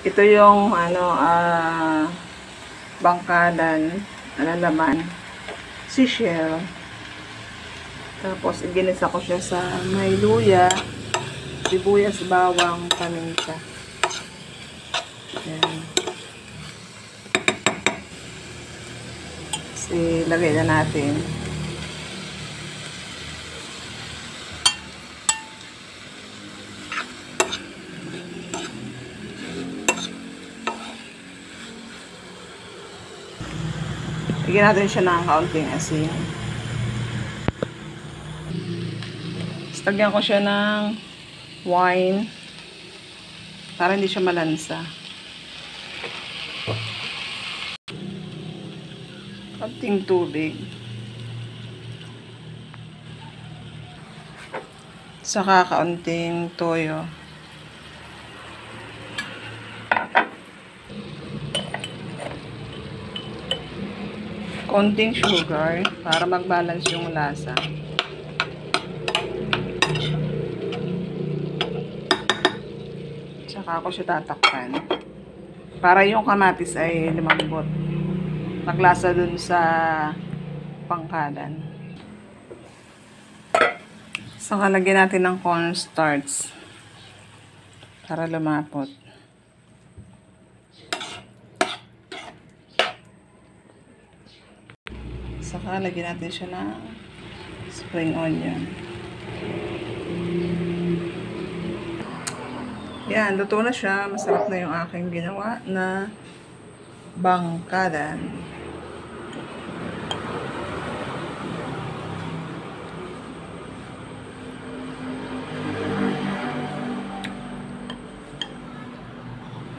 Ito yung bangkadan, laman, seashell. Tapos, ginisa ko siya sa may luya, sibuyas, bawang, paminta. Ayan. Ilagay na natin. Lagyan natin siya ng kaunting asin. Lagyan ko siya ng wine para hindi siya malansa. Kaunting tubig. Saka kaunting toyo. Konting sugar para mag-balance yung lasa. Saka ako siya tatakpan. Para yung kamatis ay lumambot. Naglasa dun sa pangkalan. Saka lagyan natin ng cornstarch para lumapot. Saka lagyan natin siya ng spring onion. Yan, luto na siya. Masarap na yung aking ginawa na bangkadan.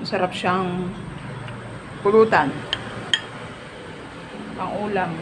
Masarap siyang pulutan. Pang ulam.